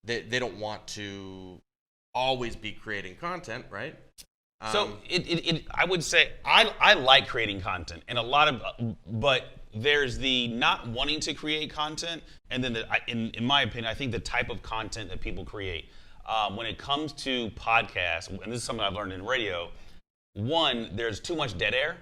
they don't want to always be creating content, right? So I would say I like creating content, and but there's the not wanting to create content, and then in my opinion, I think the type of content that people create. When it comes to podcasts, and this is something I've learned in radio, one, there's too much dead air.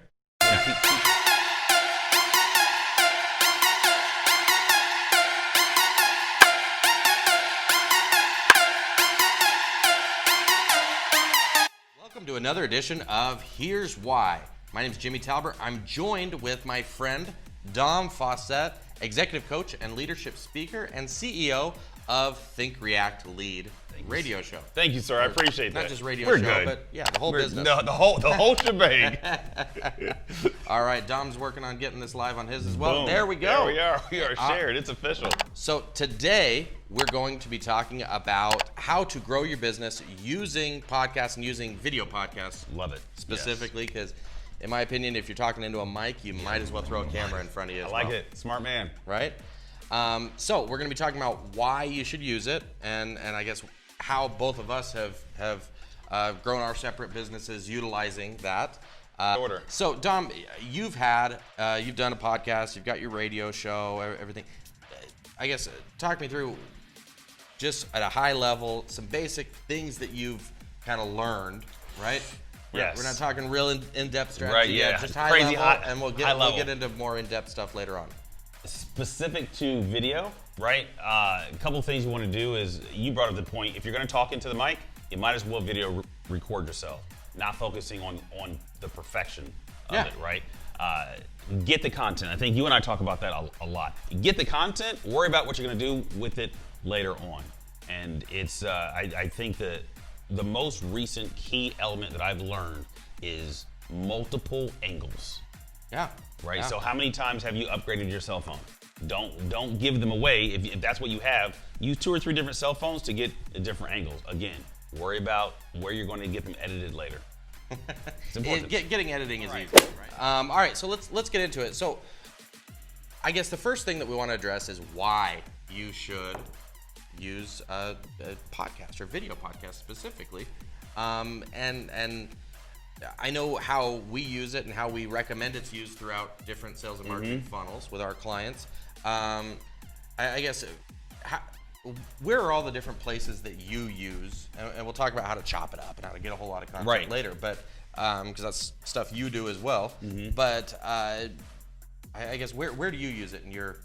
Welcome to another edition of Here's Why. My name is Jimmy Talbert. I'm joined with my friend Dom Fawcett, executive coach and leadership speaker and CEO of Think React Lead radio show. Thank you, sir. I appreciate that. Not just radio We're show, good. but yeah, the whole business. No, the whole shebang. All right, Dom's working on getting this live on his as well. Boom. There we go. There we are. We are shared. It's official. So today we're going to be talking about how to grow your business using podcasts and using video podcasts. Love it. Specifically, because in my opinion, if you're talking into a mic, you might as well throw a camera in front of you as I like well. it. Smart man. Right? So we're going to be talking about why you should use it, and I guess how both of us have grown our separate businesses utilizing that. So Dom, you've done a podcast, you've got your radio show, everything. I guess talk me through just at a high level some basic things that you've kind of learned, right? Yes. We're not talking real in-depth strategy Right, yet, yeah. just high Crazy level, hot, and we'll get into more in-depth stuff later on. Specific to video, right? A couple of things you want to do is, you brought up the point, if you're going to talk into the mic, you might as well video record yourself, not focusing on the perfection of it, right? Get the content. I think you and I talk about that a lot. Get the content, worry about what you're going to do with it later on. And it's, I think that the most recent key element that I've learned is multiple angles. Yeah. Right. Yeah. So how many times have you upgraded your cell phone? Don't give them away. If that's what you have, use 2 or 3 different cell phones to get different angles. Again, worry about where you're going to get them edited later. It's important. Getting editing is easy. Right. All right, so let's get into it. So I guess the first thing that we want to address is why you should use a podcast or video podcast specifically, and I know how we use it and how we recommend it's used throughout different sales and marketing funnels with our clients. I guess, where are all the different places that you use? And we'll talk about how to chop it up and how to get a whole lot of content later, but because that's stuff you do as well. But I guess where do you use it in your?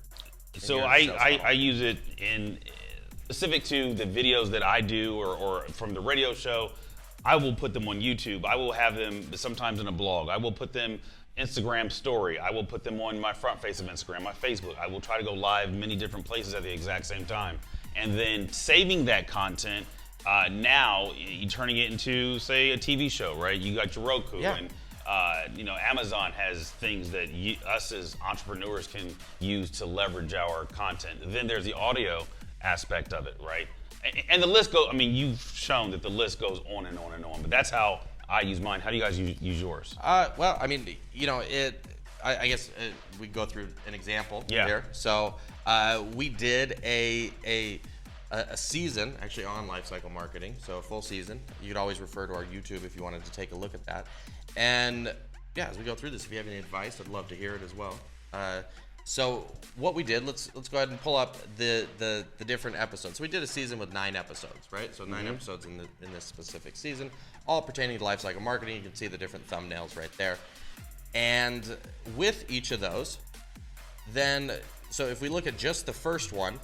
So I use it in specific to the videos that I do or from the radio show. I will put them on YouTube. I will have them sometimes in a blog. I will put them Instagram story. I will put them on my front face of Instagram, my Facebook. I will try to go live many different places at the exact same time. And then saving that content, now you're turning it into, say, a TV show, right? You got your Roku, and Amazon has things that us as entrepreneurs can use to leverage our content. Then there's the audio aspect of it, right? And the list goes, I mean, you've shown that the list goes on and on and on, but that's how I use mine. How do you guys use yours? Well, I mean, I guess we go through an example here. So we did a season, actually, on lifecycle marketing, so a full season. You could always refer to our YouTube if you wanted to take a look at that. And yeah, as we go through this, if you have any advice, I'd love to hear it as well. So what we did, let's go ahead and pull up the different episodes. So we did a season with 9 episodes, right? So 9 episodes in this specific season, all pertaining to lifecycle marketing. You can see the different thumbnails right there. And with each of those, then, so if we look at just the first one,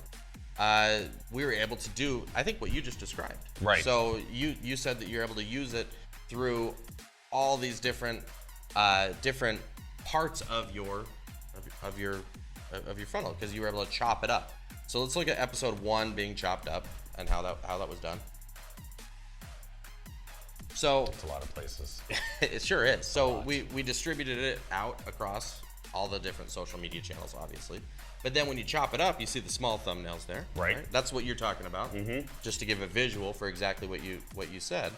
we were able to do, I think, what you just described. Right. So you said that you're able to use it through all these different parts of your funnel, because you were able to chop it up. So let's look at episode 1 being chopped up and how that was done. So it's a lot of places. It sure is. So we distributed it out across all the different social media channels, obviously. But then when you chop it up, you see the small thumbnails there. Right. That's what you're talking about. Just to give a visual for exactly what you said.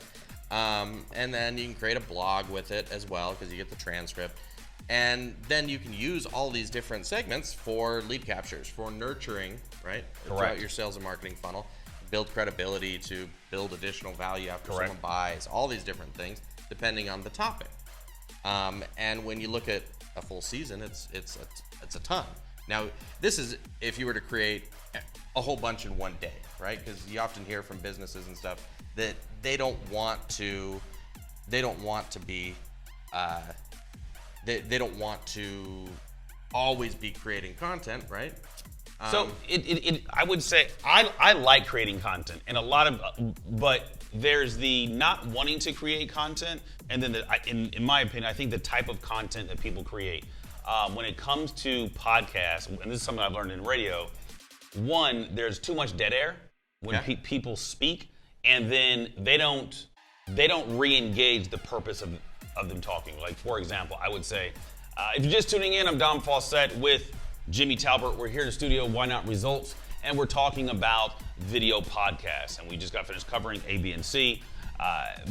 And then you can create a blog with it as well, because you get the transcript. And then you can use all these different segments for lead captures, for nurturing, right? Correct. Throughout your sales and marketing funnel. build credibility, to build additional value after Correct. someone buys, all these different things, depending on the topic. And when you look at a full season, it's a ton. Now, this is if you were to create a whole bunch in one day, right? Because you often hear from businesses and stuff that they don't want to be, they don't want to always be creating content, right? So I would say I like creating content, and but there's the not wanting to create content, and then in my opinion, I think the type of content that people create. When it comes to podcasts, and this is something I've learned in radio, one, there's too much dead air when people speak, and then they don't re-engage the purpose of them talking. Like, for example, I would say, if you're just tuning in, I'm Dom Fawcett with Jimmy Talbert. We're here in the studio, Why Not Results, and we're talking about video podcasts, and we just got finished covering A, B, and C.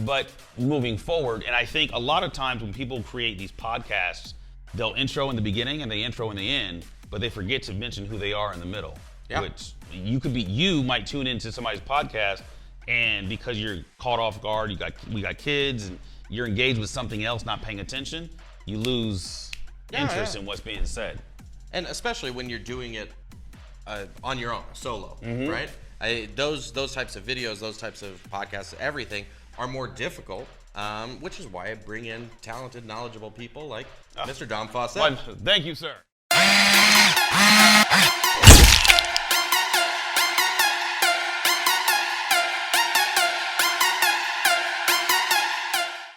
But moving forward, and I think a lot of times when people create these podcasts, they'll intro in the beginning and they intro in the end, but they forget to mention who they are in the middle. Yeah. Which you might tune into somebody's podcast, and because you're caught off guard, we got kids, and you're engaged with something else, not paying attention, you lose interest in what's being said. And especially when you're doing it on your own, solo, right? Those types of videos, those types of podcasts, everything are more difficult, which is why I bring in talented, knowledgeable people like Mr. Dom Fawcett. Thank you, sir.